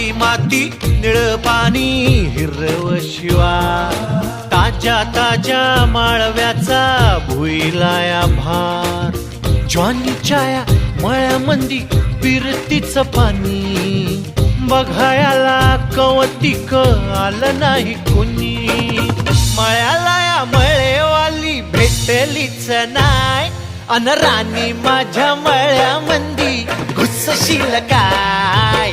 काळी माती निळ पाणी हिरव शिवा ताज्या ताज्या माळव्याचा भुईलाया भार ज्वानीच्या या मळ्यामंदी फिरतीच पाणी बघायला कवतिक आलं नाही कोणी मळ्याला या मळेवाली भेटलीच नाय अन राणी माझ्या मळ्यामंदी घुसशील काय